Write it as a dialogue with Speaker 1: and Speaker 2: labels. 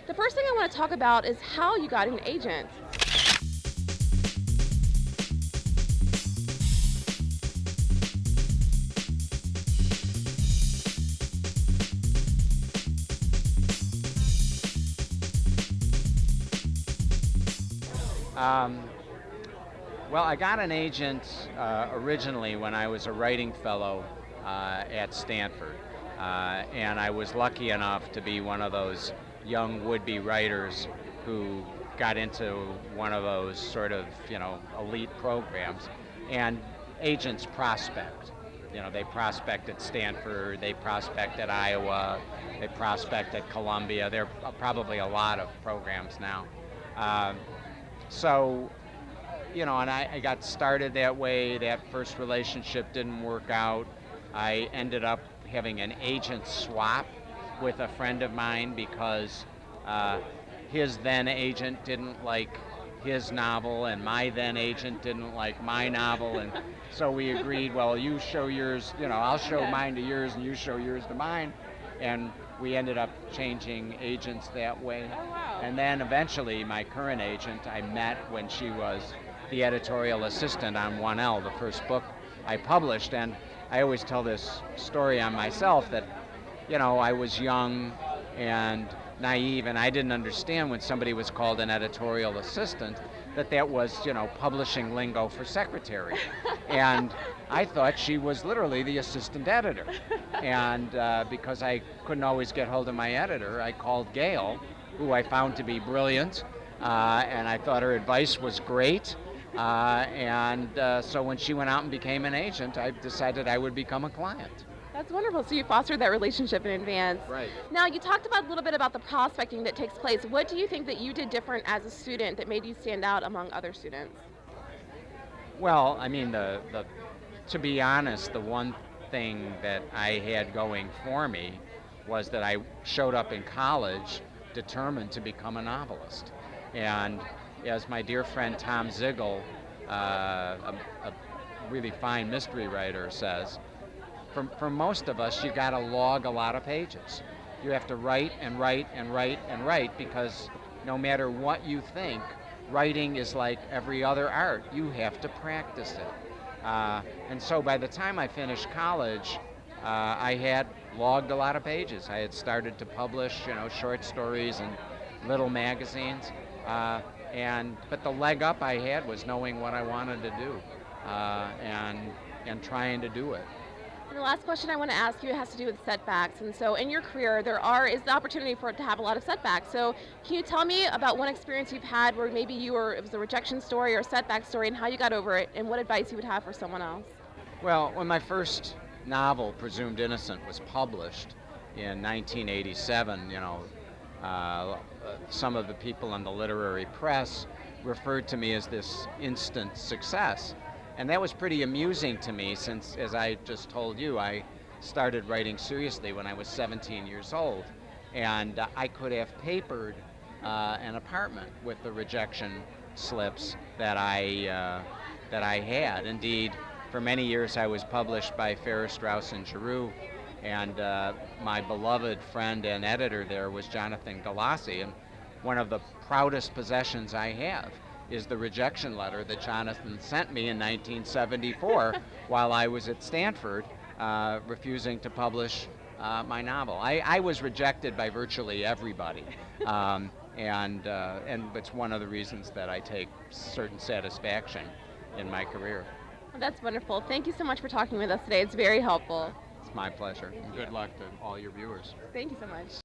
Speaker 1: The first thing I want to talk about is how you got an agent.
Speaker 2: Well, I got an agent originally when I was a writing fellow at Stanford, and I was lucky enough to be one of those young would-be writers who got into one of those sort of, elite programs. And agents prospect. They prospect at Stanford, they prospect at Iowa, they prospect at Columbia. There are probably a lot of programs now. And I got started that way. That first relationship didn't work out. I ended up having an agent swap with a friend of mine because his then agent didn't like his novel and my then agent didn't like my novel, and so we agreed, well, you show yours, I'll show mine to yours and you show yours to mine, and we ended up changing agents that way.
Speaker 1: Oh, wow.
Speaker 2: And then eventually my current agent I met when she was the editorial assistant on 1L, the first book I published. And I always tell this story on myself that, I was young and naive, and I didn't understand when somebody was called an editorial assistant that was, publishing lingo for secretary. And I thought she was literally the assistant editor. And because I couldn't always get hold of my editor, I called Gail, who I found to be brilliant, and I thought her advice was great. So when she went out and became an agent, I decided I would become a client.
Speaker 1: That's wonderful. So you fostered that relationship in advance.
Speaker 2: Right.
Speaker 1: Now, you talked about a little bit about the prospecting that takes place. What do you think that you did different as a student that made you stand out among other students?
Speaker 2: Well, I mean, to be honest, the one thing that I had going for me was that I showed up in college determined to become a novelist. And as my dear friend Tom Zigel, a really fine mystery writer, says, for most of us, you got to log a lot of pages. You have to write and write and write and write, because no matter what you think, writing is like every other art. You have to practice it. And so by the time I finished college, I had logged a lot of pages. I had started to publish, short stories and little magazines. But the leg up I had was knowing what I wanted to do and trying to do it.
Speaker 1: And the last question I want to ask you has to do with setbacks. And so in your career, is the opportunity for it to have a lot of setbacks. So can you tell me about one experience you've had where maybe it was a rejection story or a setback story, and how you got over it, and what advice you would have for someone else?
Speaker 2: Well, when my first novel, Presumed Innocent, was published in 1987, some of the people in the literary press referred to me as this instant success. And that was pretty amusing to me, since, as I just told you, I started writing seriously when I was 17 years old. And I could have papered an apartment with the rejection slips that I had. Indeed, for many years I was published by Farrar, Straus and Giroux, and my beloved friend and editor there was Jonathan Galassi. And one of the proudest possessions I have is the rejection letter that Jonathan sent me in 1974 while I was at Stanford, refusing to publish my novel. I was rejected by virtually everybody, and it's one of the reasons that I take certain satisfaction in my career.
Speaker 1: Well, that's wonderful. Thank you so much for talking with us today. It's very helpful.
Speaker 2: It's my pleasure. And good luck to all your viewers.
Speaker 1: Thank you so much.